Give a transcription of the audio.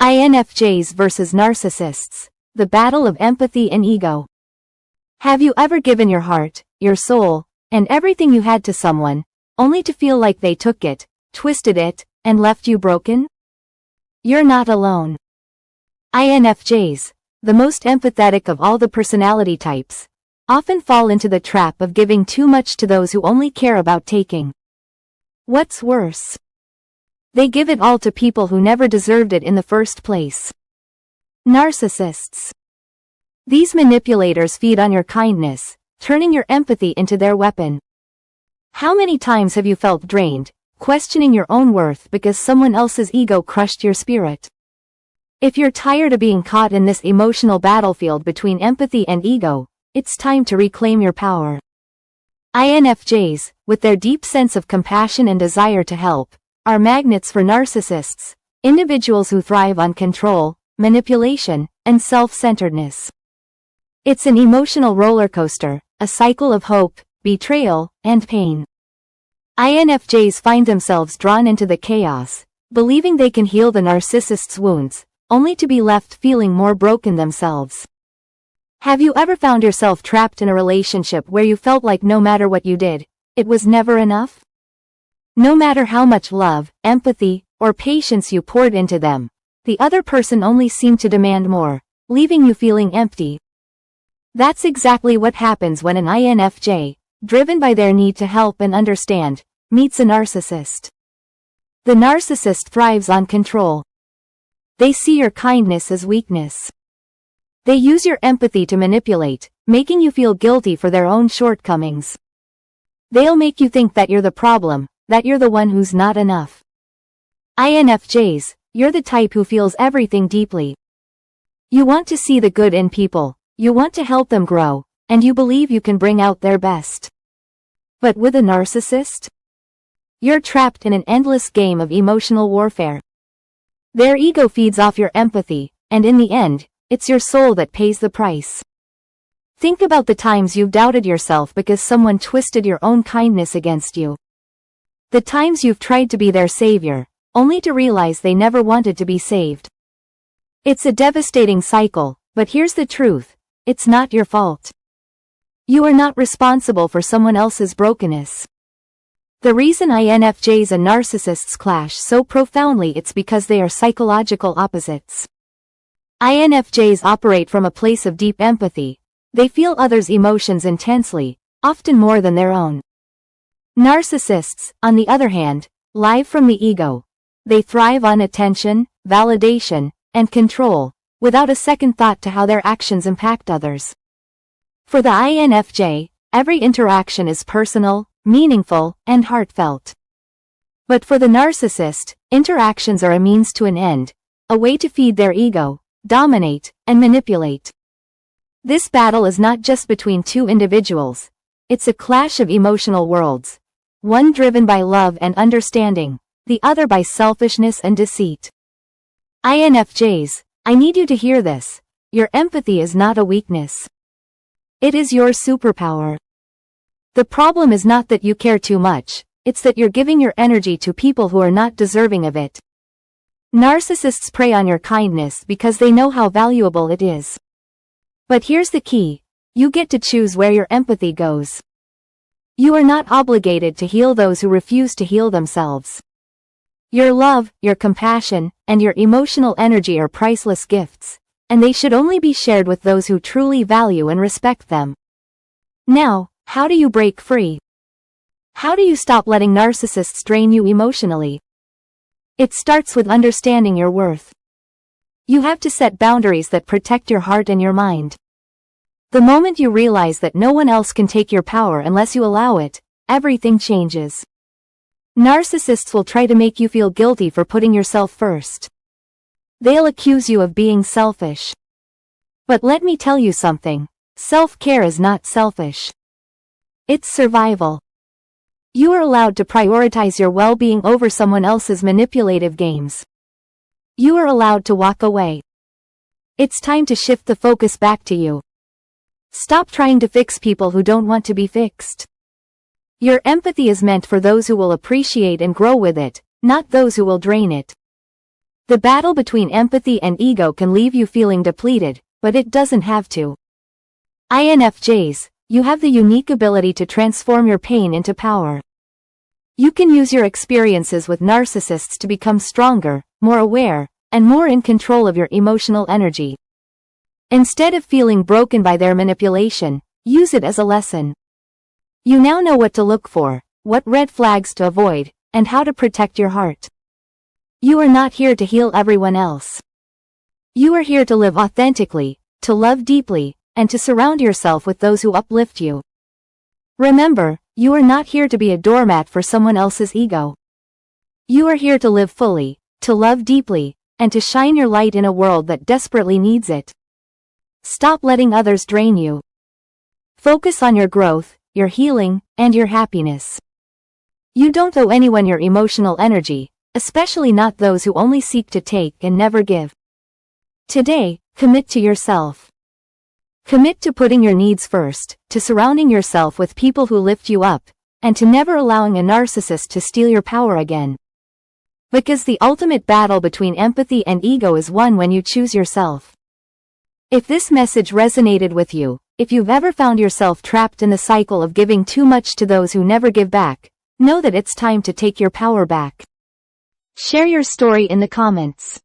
INFJs versus narcissists. The battle of empathy and ego. Have you ever given your heart, your soul, and everything you had to someone, only to feel like they took it, twisted it, and left you broken? You're not alone. INFJs, the most empathetic of all the personality types, often fall into the trap of giving too much to those who only care about taking. What's worse? They give it all to people who never deserved it in the first place. Narcissists. These manipulators feed on your kindness, turning your empathy into their weapon. How many times have you felt drained, questioning your own worth because someone else's ego crushed your spirit? If you're tired of being caught in this emotional battlefield between empathy and ego, it's time to reclaim your power. INFJs, with their deep sense of compassion and desire to help, are magnets for narcissists, individuals who thrive on control, manipulation, and self-centeredness. It's an emotional roller coaster, a cycle of hope, betrayal, and pain. INFJs find themselves drawn into the chaos, believing they can heal the narcissist's wounds, only to be left feeling more broken themselves. Have you ever found yourself trapped in a relationship where you felt like no matter what you did, it was never enough? No matter how much love, empathy, or patience you poured into them, the other person only seemed to demand more, leaving you feeling empty. That's exactly what happens when an INFJ, driven by their need to help and understand, meets a narcissist. The narcissist thrives on control. They see your kindness as weakness. They use your empathy to manipulate, making you feel guilty for their own shortcomings. They'll make you think that you're the problem, that you're the one who's not enough. INFJs, you're the type who feels everything deeply. You want to see the good in people, you want to help them grow, and you believe you can bring out their best. But with a narcissist? You're trapped in an endless game of emotional warfare. Their ego feeds off your empathy, and in the end, it's your soul that pays the price. Think about the times you've doubted yourself because someone twisted your own kindness against you. The times you've tried to be their savior, only to realize they never wanted to be saved. It's a devastating cycle, but here's the truth, it's not your fault. You are not responsible for someone else's brokenness. The reason INFJs and narcissists clash so profoundly it's because they are psychological opposites. INFJs operate from a place of deep empathy. They feel others' emotions intensely, often more than their own. Narcissists, on the other hand, live from the ego. They thrive on attention, validation, and control, without a second thought to how their actions impact others. For the INFJ, every interaction is personal, meaningful, and heartfelt. But for the narcissist, interactions are a means to an end, a way to feed their ego, dominate, and manipulate. This battle is not just between two individuals, it's a clash of emotional worlds, one driven by love and understanding, the other by selfishness and deceit. INFJs, I need you to hear this, your empathy is not a weakness. It is your superpower. The problem is not that you care too much, it's that you're giving your energy to people who are not deserving of it. Narcissists prey on your kindness because they know how valuable it is. But here's the key, you get to choose where your empathy goes. You are not obligated to heal those who refuse to heal themselves. Your love, your compassion, and your emotional energy are priceless gifts, and they should only be shared with those who truly value and respect them. Now, how do you break free? How do you stop letting narcissists drain you emotionally? It starts with understanding your worth. You have to set boundaries that protect your heart and your mind. The moment you realize that no one else can take your power unless you allow it, everything changes. Narcissists will try to make you feel guilty for putting yourself first. They'll accuse you of being selfish. But let me tell you something, self-care is not selfish. It's survival. You are allowed to prioritize your well-being over someone else's manipulative games. You are allowed to walk away. It's time to shift the focus back to you. Stop trying to fix people who don't want to be fixed. Your empathy is meant for those who will appreciate and grow with it, not those who will drain it. The battle between empathy and ego can leave you feeling depleted, but it doesn't have to. INFJs, you have the unique ability to transform your pain into power. You can use your experiences with narcissists to become stronger, more aware, and more in control of your emotional energy. Instead of feeling broken by their manipulation, use it as a lesson. You now know what to look for, what red flags to avoid, and how to protect your heart. You are not here to heal everyone else. You are here to live authentically, to love deeply, and to surround yourself with those who uplift you. Remember, you are not here to be a doormat for someone else's ego. You are here to live fully, to love deeply, and to shine your light in a world that desperately needs it. Stop letting others drain you. Focus on your growth, your healing, and your happiness. You don't owe anyone your emotional energy, especially not those who only seek to take and never give. Today, commit to yourself. Commit to putting your needs first, to surrounding yourself with people who lift you up, and to never allowing a narcissist to steal your power again. Because the ultimate battle between empathy and ego is won when you choose yourself. If this message resonated with you, if you've ever found yourself trapped in the cycle of giving too much to those who never give back, know that it's time to take your power back. Share your story in the comments.